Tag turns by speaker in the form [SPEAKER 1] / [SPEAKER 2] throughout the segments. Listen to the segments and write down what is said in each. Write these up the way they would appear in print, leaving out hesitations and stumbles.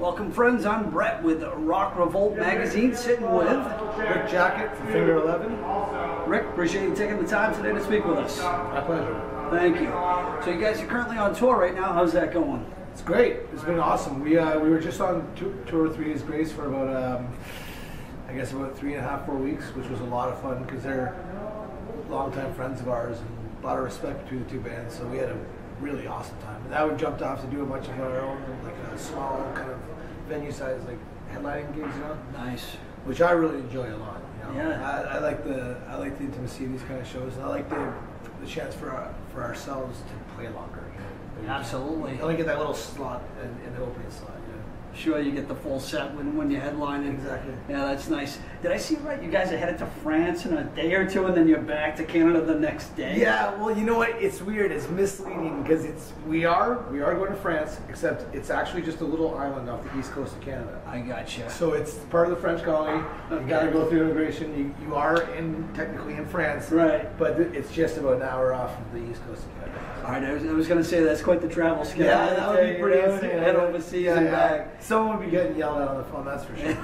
[SPEAKER 1] Welcome, friends. I'm Brett with RockRevolt Magazine, sitting with
[SPEAKER 2] Rick Jacket from Finger 11.
[SPEAKER 1] Rick. Appreciate you taking the time today to speak with us.
[SPEAKER 2] My pleasure.
[SPEAKER 1] Thank you. So you guys are currently on tour right now. How's that going?
[SPEAKER 2] It's great. It's been awesome. We were just on tour with 3 Days Grace for about I guess about 3.5, 4 weeks, which was a lot of fun because they're longtime friends of ours and a lot of respect between the two bands. So we had a really awesome time. And now we jumped off to do a bunch of our own, like a small kind of venue size, like headlining gigs, you know.
[SPEAKER 1] Nice.
[SPEAKER 2] Which I really enjoy a lot. You know?
[SPEAKER 1] Yeah.
[SPEAKER 2] I like the intimacy of these kind of shows, and I like the chance for ourselves to play longer. You know?
[SPEAKER 1] Absolutely.
[SPEAKER 2] You only get that little slot in the opening slot. You know?
[SPEAKER 1] Sure, you get the full set when you're headlining.
[SPEAKER 2] Exactly.
[SPEAKER 1] Yeah, that's nice. Did I see right? You guys are headed to France in a day or two, and then you're back to Canada the next day.
[SPEAKER 2] Yeah. Well, you know what? It's weird. It's misleading because we are going to France, except it's actually just a little island off the east coast of Canada.
[SPEAKER 1] I gotcha.
[SPEAKER 2] So it's part of the French colony. You got to go through immigration. You are technically in France,
[SPEAKER 1] right?
[SPEAKER 2] But it's just about an hour off of the east coast of Canada.
[SPEAKER 1] All right, I was going to say that's quite the travel schedule.
[SPEAKER 2] Yeah, that would be pretty insane.
[SPEAKER 1] Head overseas and back.
[SPEAKER 2] Someone would be getting yelled at on the phone, that's for sure.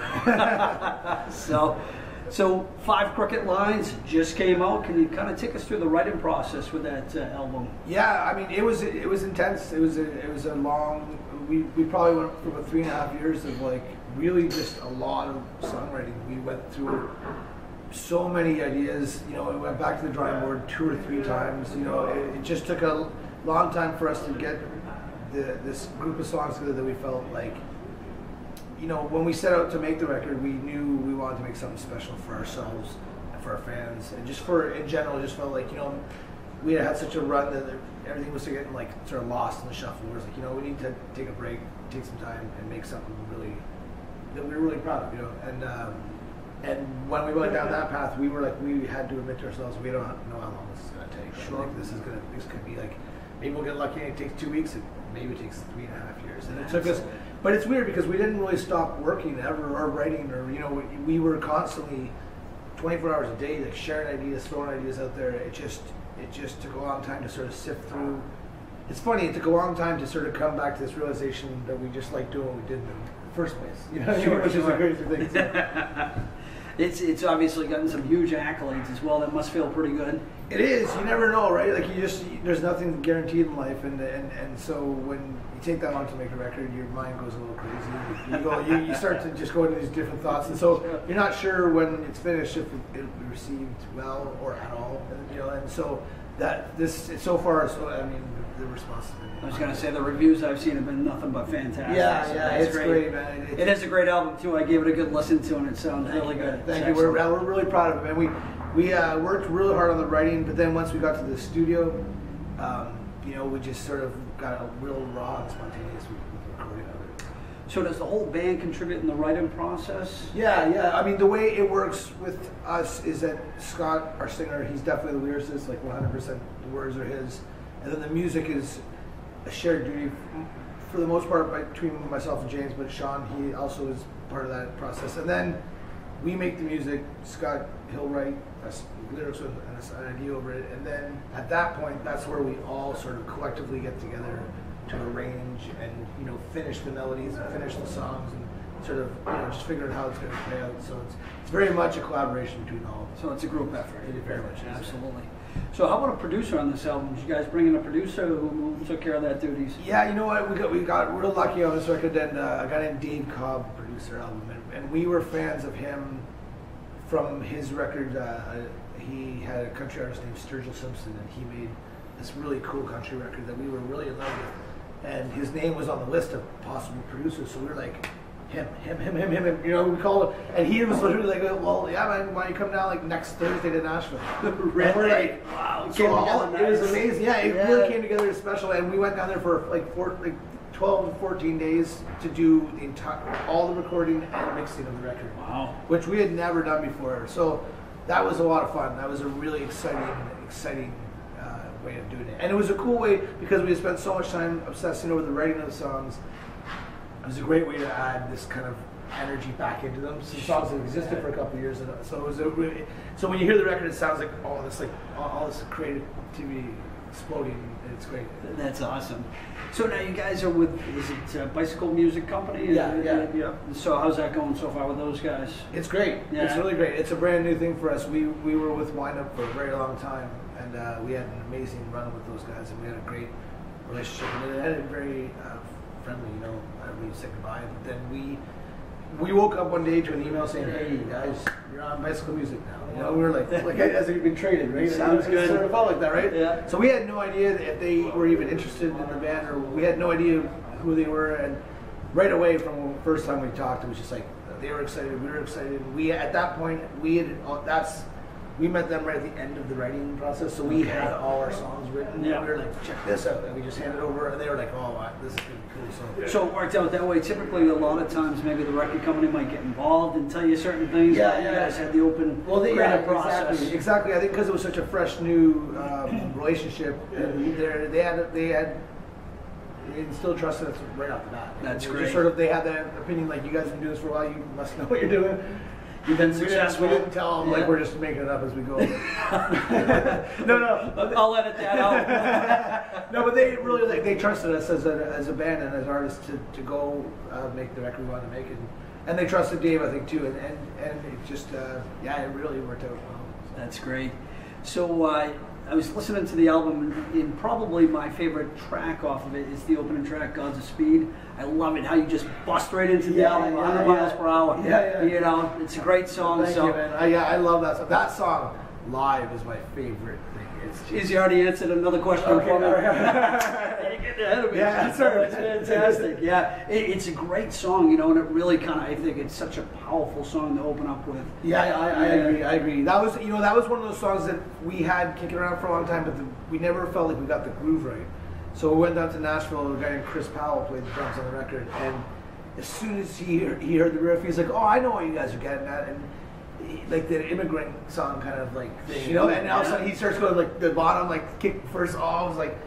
[SPEAKER 1] So 5 Crooked Lines just came out. Can you kind of take us through the writing process with that album?
[SPEAKER 2] Yeah, I mean, it was intense. It was a long. We probably went for about 3.5 years of like really just a lot of songwriting. We went through so many ideas. You know, we went back to the drawing board 2 or 3 times. You know, it just took a long time for us to get this group of songs together that we felt like. You know, when we set out to make the record, we knew we wanted to make something special for ourselves and for our fans, and just in general, just felt like, you know, we had such a run that everything was getting like sort of lost in the shuffle. It was like, you know, we need to take a break, take some time, and make something really that we were really proud of, you know. And when we went down that path, we were like, we had to admit to ourselves, we don't know how long this is going to take. Sure. Like, this could be like, maybe we'll get lucky and it takes 2 weeks, and maybe it takes 3.5 years. And it took us. But it's weird because we didn't really stop working ever or writing, or, you know, we were constantly 24 hours a day, like sharing ideas, throwing ideas out there. It just took a long time to sort of sift through. It's funny, it took a long time to sort of come back to this realization that we just like doing what we did in the first place. You know,
[SPEAKER 1] sure,
[SPEAKER 2] which is a crazy thing. So.
[SPEAKER 1] It's obviously gotten some huge accolades as well. That must feel pretty good.
[SPEAKER 2] It is. You never know, right? Like there's nothing guaranteed in life, and so when you take that long to make a record, your mind goes a little crazy. You start to just go into these different thoughts, and so you're not sure when it's finished if it'll be received well or at all, and, you know. And so so far, I mean, the response has been.
[SPEAKER 1] I was going to say the reviews I've seen have been nothing but fantastic.
[SPEAKER 2] Yeah,
[SPEAKER 1] so
[SPEAKER 2] yeah, it's great, man.
[SPEAKER 1] It is a great album too. I gave it a good listen to, and it sounds really good.
[SPEAKER 2] Thank you. We're really proud of it, man. We worked really hard on the writing, but then once we got to the studio, you know, we just sort of got a real raw and spontaneous with the recording of it.
[SPEAKER 1] So does the whole band contribute in the writing process?
[SPEAKER 2] Yeah. I mean, the way it works with us is that Scott, our singer, he's definitely the lyricist, like 100% the words are his, and then the music is a shared duty for the most part between myself and James, but Sean, he also is part of that process. And then we make the music. Scott, he'll write lyrics and an idea over it, and then at that point, that's where we all sort of collectively get together to arrange and, you know, finish the melodies and finish the songs and sort of, you know, just figure out how it's going to play out. So it's very much a collaboration between all of us.
[SPEAKER 1] So it's a group effort.
[SPEAKER 2] It very much is.
[SPEAKER 1] Absolutely. So how about a producer on this album? Did you guys bring in a producer who took care of that duties?
[SPEAKER 2] Yeah, you know what? We got real lucky on this record, and a guy named Dave Cobb produced our album, and we were fans of him from his record. He had a country artist named Sturgill Simpson, and he made this really cool country record that we were really in love with. And his name was on the list of possible producers, so we were like, him. You know, we called him, and he was literally like, well, yeah, man, why don't you come down like next Thursday to Nashville?
[SPEAKER 1] Really?
[SPEAKER 2] And we're like,
[SPEAKER 1] wow,
[SPEAKER 2] so it was amazing. Yeah, it really came together special, and we went down there for like 12 to 14 days to do all the recording and mixing of the record.
[SPEAKER 1] Wow.
[SPEAKER 2] Which we had never done before. So that was a lot of fun. That was a really exciting way of doing it. And it was a cool way because we had spent so much time obsessing over the writing of the songs. It was a great way to add this kind of energy back into them. Some songs that existed for a couple of years, and so it was a really, so when you hear the record, it sounds like all this creativity exploding. It's great.
[SPEAKER 1] That's awesome. So now you guys are with, is it a bicycle music company?
[SPEAKER 2] Yeah.
[SPEAKER 1] So how's that going so far with those guys?
[SPEAKER 2] It's great.
[SPEAKER 1] Yeah.
[SPEAKER 2] It's really great. It's a brand new thing for us. We were with Windup for a very long time, and we had an amazing run with those guys, and we had a great relationship. And it ended very friendly, you know. We said goodbye, but then we woke up one day to an email saying, "Hey guys, you're on bicycle music now." You know, we were like as if you've been traded, right?
[SPEAKER 1] Sounds good.
[SPEAKER 2] It sort of felt like that, right?
[SPEAKER 1] Yeah.
[SPEAKER 2] So we had no idea if they were even interested in the band, or we had no idea who they were. And right away, from the first time we talked, it was just like they were excited, we were excited. We at that point we met them right at the end of the writing process, so we had all our songs written.
[SPEAKER 1] Yeah.
[SPEAKER 2] And we were like, check this out, and we just handed it over, and they were like, oh, wow, this is really cool.
[SPEAKER 1] So it worked out that way. Typically, a lot of times, maybe the record company might get involved and tell you certain things.
[SPEAKER 2] Yeah,
[SPEAKER 1] but
[SPEAKER 2] yeah.
[SPEAKER 1] You guys had the open creative process.
[SPEAKER 2] Exactly. I think because it was such a fresh, new relationship, and they still trusted us right off the bat.
[SPEAKER 1] That's
[SPEAKER 2] They
[SPEAKER 1] great.
[SPEAKER 2] Just sort of, they had that opinion, like, you guys have been doing this for a while, you must know what you're doing.
[SPEAKER 1] You've been successful.
[SPEAKER 2] We didn't tell them, like, we're just making it up as we go. No.
[SPEAKER 1] I'll edit that out.
[SPEAKER 2] No, but they really, like, they trusted us as a band and as artists to go make the record we wanted to make it. And they trusted Dave, I think, too. And it just, it really worked out well.
[SPEAKER 1] That's great. So I was listening to the album, and probably my favorite track off of it is the opening track, Gods of Speed. I love it, how you just bust right into the album, 100 miles per hour.
[SPEAKER 2] Yeah.
[SPEAKER 1] You know, it's a great song.
[SPEAKER 2] Thank you, man. I love that song. That song live is my favorite thing. It's just...
[SPEAKER 1] He's already answered another question
[SPEAKER 2] Okay,
[SPEAKER 1] for me.
[SPEAKER 2] all right.
[SPEAKER 1] You're getting ahead of me.
[SPEAKER 2] Yeah,
[SPEAKER 1] It's fantastic. Yeah, it's a great song, you know, and it really kind of, I think it's such a powerful song to open up with.
[SPEAKER 2] Yeah, I agree. That was, that was one of those songs that we had kicking around for a long time, but we never felt like we got the groove right. So we went down to Nashville. A guy named Chris Powell played the drums on the record, and as soon as he heard the riff, he's like, "Oh, I know what you guys are getting at," and like the immigrant song kind of like thing, you know. And all of a sudden he starts going like the bottom, like kick first. Oh, I was like,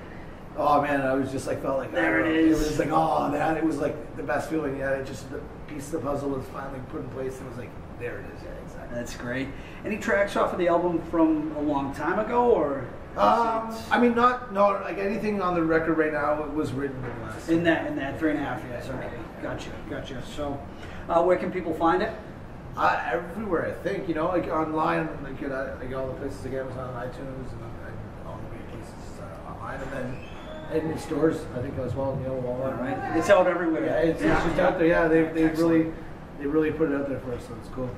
[SPEAKER 2] oh man, I was just like felt like
[SPEAKER 1] there it is.
[SPEAKER 2] It was just like, oh man, it was like the best feeling. Yeah, it just the piece of the puzzle was finally put in place, and it was like, there it is. Yeah, exactly.
[SPEAKER 1] That's great. Any tracks off of the album from a long time ago, or?
[SPEAKER 2] I mean, no, like anything on the record right now was written in the last.
[SPEAKER 1] In that 3.5 years. Okay, gotcha. So, where can people find it?
[SPEAKER 2] Everywhere, I think, like online, like all the places, like Amazon, iTunes, and all the great places online, and then in stores, I think as well, Walmart.
[SPEAKER 1] All right, it's out everywhere.
[SPEAKER 2] Yeah, it's just out there. Yeah, they really put it out there for us, so it's cool.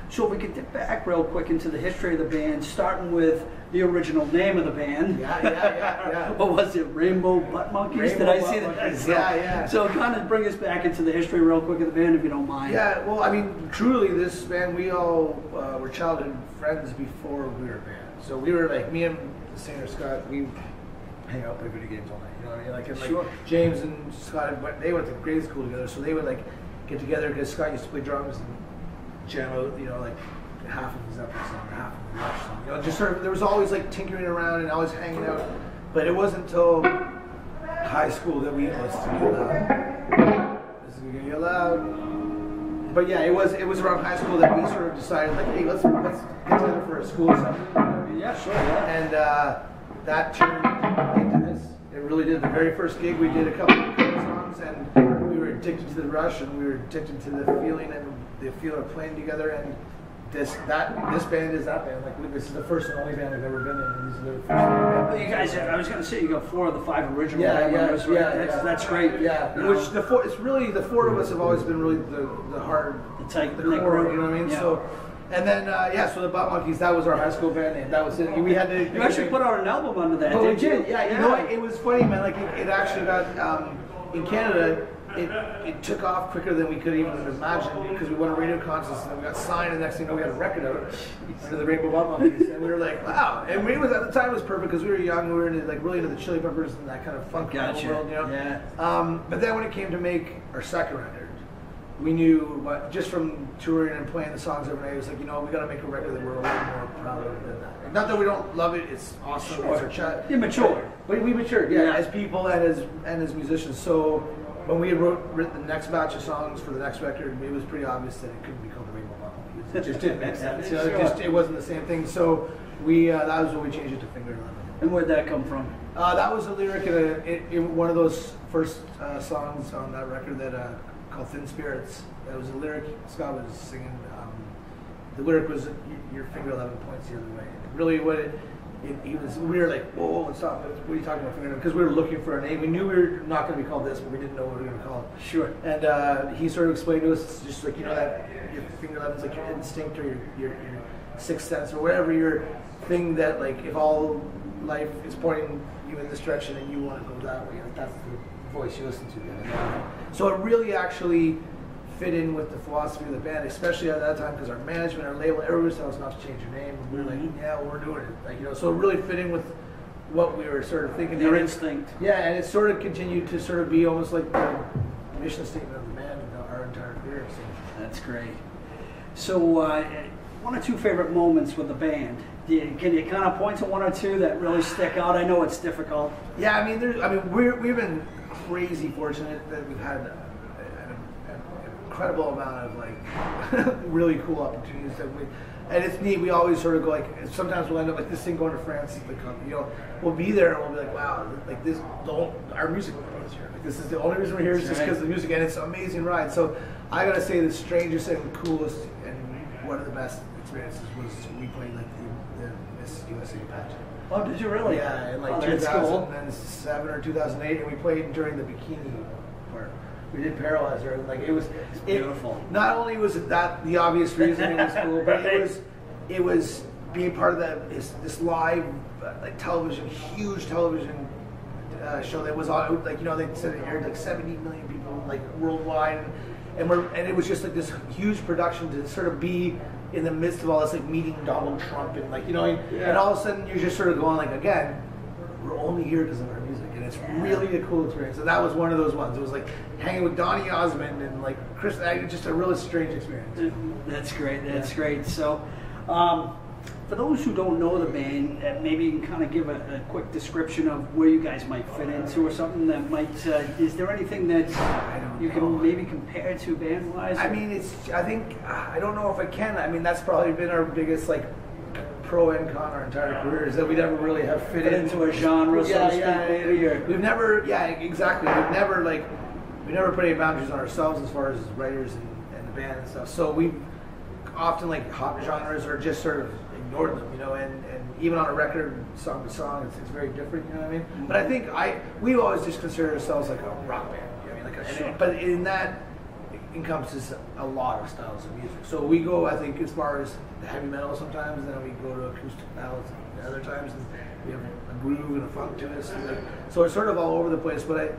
[SPEAKER 1] So we could dip back real quick into the history of the band, starting with the original name of the band.
[SPEAKER 2] Yeah.
[SPEAKER 1] What was it? Rainbow Butt Monkeys? Did I see that?
[SPEAKER 2] Yeah.
[SPEAKER 1] So kind of bring us back into the history real quick of the band, if you don't mind.
[SPEAKER 2] Yeah, well, I mean, truly, this band, we all were childhood friends before we were a band. So we were like, me and the singer Scott, we hang out, play video games all night. You know what I mean?
[SPEAKER 1] Sure.
[SPEAKER 2] James and Scott, they went to grade school together, so they would like get together because Scott used to play drums and jam out, like half of his Zeppelin song, half of the Rush song. Just sort of, there was always like tinkering around and always hanging out. But it wasn't until high school that we let's get loud. This is gonna get loud. But yeah, it was around high school that we sort of decided like, hey, let's get together for a school something.
[SPEAKER 1] Yeah, sure. Yeah.
[SPEAKER 2] And that turned into this. It really did. The very first gig we did a couple of songs, and we were addicted to the Rush, and we were addicted to the feeling and the feel of playing together. And this band is that band. Like this is the first and only band we've ever been in. These are the first band.
[SPEAKER 1] You guys, I was going to say you got 4 of the 5 original
[SPEAKER 2] Yeah,
[SPEAKER 1] members. That's great.
[SPEAKER 2] Yeah,
[SPEAKER 1] You know,
[SPEAKER 2] which it's really the 4 of us have always been really the hard,
[SPEAKER 1] the tight,
[SPEAKER 2] the core. You know what I mean?
[SPEAKER 1] Yeah.
[SPEAKER 2] So. And then, so the Butt Monkeys, that was our high school band name. That was it. We had to.
[SPEAKER 1] You actually put out an album under that,
[SPEAKER 2] Oh, we
[SPEAKER 1] didn't you?
[SPEAKER 2] did. Yeah, you know what? It was funny, man. Like it actually got in Canada. It took off quicker than we could even imagine because we won a radio contest and then we got signed. And the next thing you know, we had a record out under the Rainbow Butt Monkeys, and we were like, wow. And we was at the time it was perfect because we were young. We were into, like really into the Chili Peppers and that kind of funk metal world,
[SPEAKER 1] Yeah.
[SPEAKER 2] But then when it came to make our second record, we knew just from touring and playing the songs every night, it was like, we got to make a record that we're a little more proud of than that. Not that we don't love it; it's awesome.
[SPEAKER 1] Sure.
[SPEAKER 2] It's our
[SPEAKER 1] You matured.
[SPEAKER 2] But we matured, as people and as musicians. So when we wrote the next batch of songs for the next record, it was pretty obvious that it couldn't be called the Rainbow Bottle. It just didn't make sense. You know, it wasn't the same thing. So we that was when we changed it to Finger 11.
[SPEAKER 1] And where'd that come from?
[SPEAKER 2] That was a lyric in one of those first songs on that record that called Thin Spirits. That was a lyric Scott was singing. The lyric was, your finger 11 points the other way. Really what we were like, whoa, stop. What are you talking about, finger? Because we were looking for a name. We knew we were not going to be called this, but we didn't know what we were going to call it.
[SPEAKER 1] Sure.
[SPEAKER 2] And he sort of explained to us, it's just like, you know, that your finger 11 is like your instinct or your sixth sense or whatever your thing that, like, if all life is pointing you in this direction and you want to go that way, like, that's the voice you listen to. So it really actually fit in with the philosophy of the band, especially at that time, because our management, our label, everyone was telling us not to change your name. And we were like, yeah, well, we're doing it. Like, you know, so it really fit in with what we were sort of thinking.
[SPEAKER 1] Your instinct.
[SPEAKER 2] Yeah, and it sort of continued to sort of be almost like the mission statement of the band our entire career. So.
[SPEAKER 1] That's great. So, one or two favorite moments with the band. Can you kind of point to one or two that really stick out? I know it's difficult.
[SPEAKER 2] Yeah, I mean, we've been crazy fortunate that we've had an incredible amount of like really cool opportunities that and it's neat. We always sort of go like, sometimes we'll end up like this thing going to France, you know, we'll be there and we'll be like, wow, like this, our music was here. Like this is the only reason we're here is just because of the music, and it's an amazing ride. So I gotta say, the strangest and coolest and one of the best experiences was we played like the Miss USA pageant.
[SPEAKER 1] Oh, did you really?
[SPEAKER 2] Yeah, in like 2007 or 2008, and we played during the bikini part. We did Paralyze her. Like it was
[SPEAKER 1] beautiful.
[SPEAKER 2] Not only was it that the obvious reason it was cool, but it was being part of this live like television, huge television show that was on. Like, you know, they said it aired like 70 million people like worldwide, and it was just like this huge production to sort of be in the midst of all this, like meeting Donald Trump and like, you know, and all of a sudden you're just sort of going like, again, we're only here because of our music, and it's really a cool experience. And that was one of those ones. It was like hanging with Donny Osmond and like Chris, just a really strange experience.
[SPEAKER 1] That's great. That's great. So, for those who don't know the band, maybe you can kind of give a quick description of where you guys might fit into, or something that might. Is there anything that you can maybe compare to band-wise?
[SPEAKER 2] I mean, I don't know if I can. I mean, that's probably been our biggest like pro and con our entire career, is that we never really have fit
[SPEAKER 1] into a genre, so to speak.
[SPEAKER 2] We've never, exactly. We never put any boundaries on ourselves as far as writers and the band and stuff. So we often like hot genres or just sort of ignored them, you know. And even on a record, song to song, it's very different. You know what I mean? Mm-hmm. But I think we always just consider ourselves like a rock band. You know what I mean? But in that encompasses a lot of styles of music. So we go, I think, as far as the heavy metal sometimes, and then we go to acoustic ballads and other times, and we have a groove and a funk to us. So it's sort of all over the place. But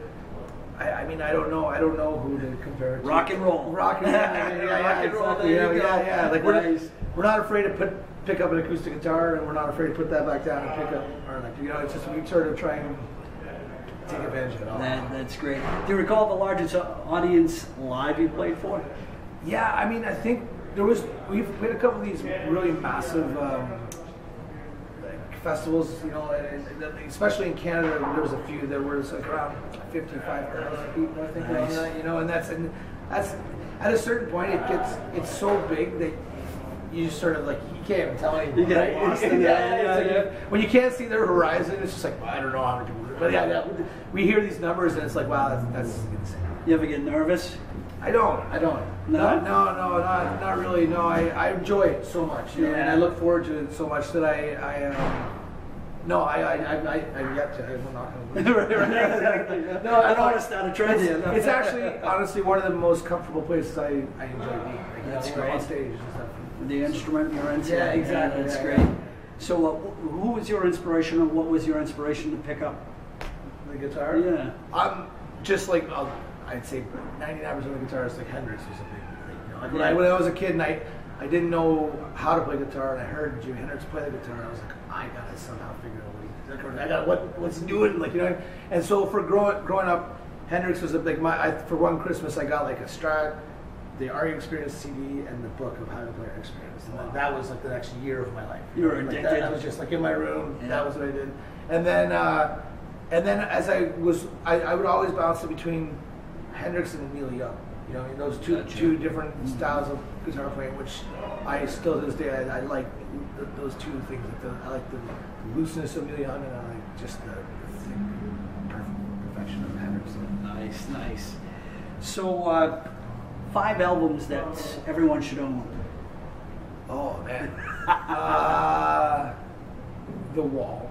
[SPEAKER 2] I mean, I don't know who to compare it to.
[SPEAKER 1] Rock and roll.
[SPEAKER 2] Rock and roll.
[SPEAKER 1] Rock and roll.
[SPEAKER 2] Exactly.
[SPEAKER 1] Yeah.
[SPEAKER 2] Like we're not afraid to pick up an acoustic guitar, and we're not afraid to put that back down and pick up our electric. You know, it's just we sort of try and take advantage of it all.
[SPEAKER 1] That's great. Do you recall the largest audience live you played for?
[SPEAKER 2] Yeah, I mean, I think we had a couple of these really massive like festivals, you know, and especially in Canada, there was a few that were like around 55,000 people, I think, around that, you know, and that's at a certain point it's so big that you just sort of like, you can't even tell anyone.
[SPEAKER 1] You get lost in that.
[SPEAKER 2] When you can't see their horizon, it's just like, well, I don't know how many people. But we hear these numbers and it's like, wow, that's insane.
[SPEAKER 1] You ever get nervous?
[SPEAKER 2] I don't.
[SPEAKER 1] No?
[SPEAKER 2] No, not really. No, I enjoy it so much, you know, and I look forward to it so much that I've yet to. I'm not going to.
[SPEAKER 1] Right. No, I don't want to start a trend here.
[SPEAKER 2] It's actually, honestly, one of the most comfortable places I enjoy being. Like,
[SPEAKER 1] that's great.
[SPEAKER 2] On stage and stuff.
[SPEAKER 1] The instrument you're into.
[SPEAKER 2] Yeah, exactly.
[SPEAKER 1] That's great. So, who was your inspiration, or what was your inspiration to pick up
[SPEAKER 2] the guitar?
[SPEAKER 1] Yeah.
[SPEAKER 2] I'm just like, I'd say 99% of the guitarists, like Hendrix was a big thing. You know? Like when I was a kid and I didn't know how to play guitar, and I heard Jimi Hendrix play the guitar, I was like, I gotta somehow figure out what's he doing, like, you know. And so for growing up, Hendrix was for one Christmas I got like a Strat, the RE Experience CD, and the book of how to play RE Experience, and that was like the next year of my life.
[SPEAKER 1] You were addicted.
[SPEAKER 2] Like I was just like in my room. Yeah. That was what I did, and then as I would always bounce it between Hendrix and Neil Young. You know, those two different styles of guitar playing, which I still to this day I like those two things. I like the looseness of Neil Young, and I like just the perfection of Hendrix.
[SPEAKER 1] Nice, nice. So 5 albums that everyone should own.
[SPEAKER 2] Oh man, The Wall,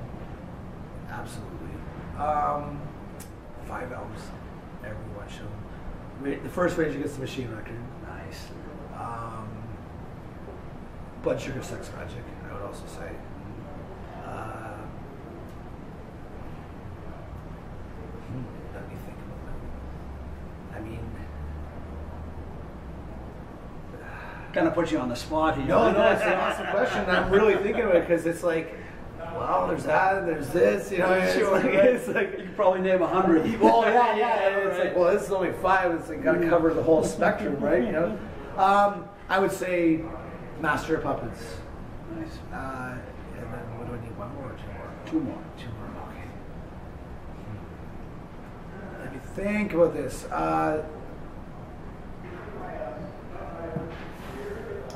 [SPEAKER 2] absolutely. 5 albums everyone should own. The first Rage Against the Machine record.
[SPEAKER 1] Nice.
[SPEAKER 2] Blood Sugar Sex Magic, I would also say. Let me think about that. I mean,
[SPEAKER 1] kind of put you on the spot here.
[SPEAKER 2] no, it's an awesome question. I'm really thinking of it because it's like, well, there's that, there's this, you know. It's like
[SPEAKER 1] you could probably name 100.
[SPEAKER 2] well, yeah. It's like, well, this is only 5. It's like got to cover the whole spectrum, right? You know. I would say Master of Puppets.
[SPEAKER 1] Nice.
[SPEAKER 2] And then what do I need? 1 more or 2 more?
[SPEAKER 1] 2 more.
[SPEAKER 2] 2 more. Okay. Let me think about this. I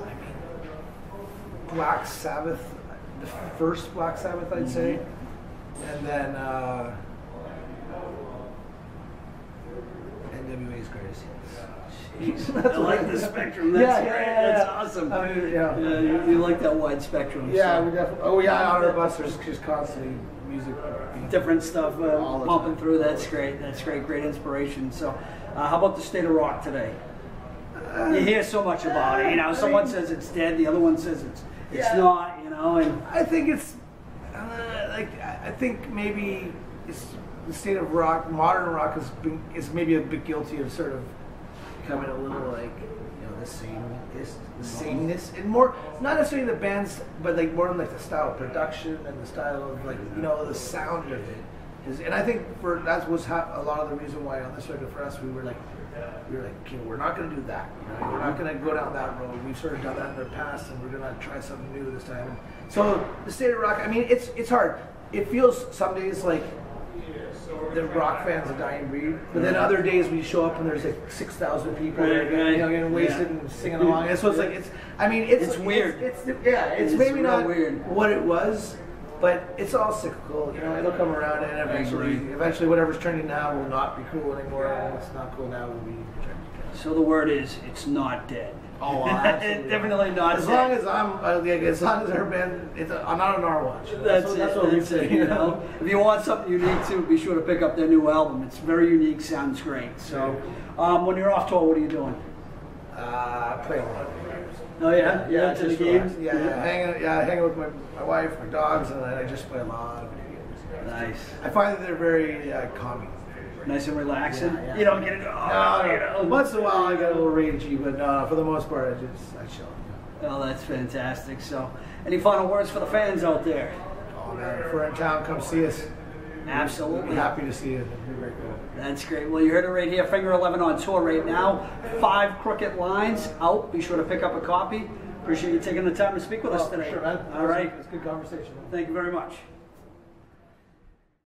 [SPEAKER 2] mean, Black Sabbath, the first Black Sabbath, I'd say, and then NWA's Greatest Hits.
[SPEAKER 1] Jeez, I like the spectrum. That's great. That's awesome.
[SPEAKER 2] I mean, yeah,
[SPEAKER 1] you like that wide spectrum.
[SPEAKER 2] Yeah,
[SPEAKER 1] so.
[SPEAKER 2] we definitely. Oh yeah, on our bus there's just constantly music.
[SPEAKER 1] Different stuff
[SPEAKER 2] all the
[SPEAKER 1] pumping
[SPEAKER 2] time.
[SPEAKER 1] through. That's great. That's great. Great inspiration. So, how about the state of rock today? You hear so much about it. You know, someone says it's dead, the other one says it's not. You know, and
[SPEAKER 2] I think it's I think maybe it's the state of rock. Modern rock is maybe a bit guilty of sort of becoming a little like, you know, the sameness, and more not necessarily the bands, but like more like the style of production and the style of like, you know, the sound of it is. And I think that was a lot of the reason why on this record for us we were like, okay, we're not going to do that. You know, we're not going to go down that road. We've sort of done that in the past, and we're going to try something new this time. And so the state of rock, I mean, it's hard. It feels some days like the rock fans are dying breed, but then other days we show up and there's like 6,000 people, you know, getting wasted and singing along. And so it's like it's
[SPEAKER 1] weird.
[SPEAKER 2] It's maybe
[SPEAKER 1] real
[SPEAKER 2] not
[SPEAKER 1] weird.
[SPEAKER 2] what it was, but it's all cyclical. You know, it'll come around, and eventually whatever's trending now will not be cool anymore, and what's not cool now will be trendy.
[SPEAKER 1] so the word is it's not dead.
[SPEAKER 2] Oh, well, absolutely.
[SPEAKER 1] Definitely not
[SPEAKER 2] As
[SPEAKER 1] dead.
[SPEAKER 2] as long as our band, I'm not on our watch.
[SPEAKER 1] That's
[SPEAKER 2] what we
[SPEAKER 1] it,
[SPEAKER 2] say.
[SPEAKER 1] you know. If you want something unique too, be sure to pick up their new album. It's very unique, sounds great. So, when you're off tour, what are you doing?
[SPEAKER 2] I play a lot of games.
[SPEAKER 1] Oh yeah,
[SPEAKER 2] Yeah,
[SPEAKER 1] to the
[SPEAKER 2] just
[SPEAKER 1] games.
[SPEAKER 2] hanging with my wife, my dogs, and I just play a lot of video games.
[SPEAKER 1] Nice,
[SPEAKER 2] I find that they're very calming.
[SPEAKER 1] nice and relaxing.
[SPEAKER 2] Yeah.
[SPEAKER 1] You don't get it.
[SPEAKER 2] No. Once in a while I get a little ragey, but no, for the most part I chill.
[SPEAKER 1] Oh, that's fantastic. So, any final words for the fans out there?
[SPEAKER 2] Oh man, if we're in town, come see us.
[SPEAKER 1] Absolutely.
[SPEAKER 2] We'd be happy to see you. It'd be very cool.
[SPEAKER 1] That's great. Well, you heard it right here. Finger 11 on tour right now. 5 Crooked Lines out. Be sure to pick up a copy. Appreciate you taking the time to speak with us today.
[SPEAKER 2] Sure, man.
[SPEAKER 1] All right.
[SPEAKER 2] It's a good conversation.
[SPEAKER 1] Thank you very much.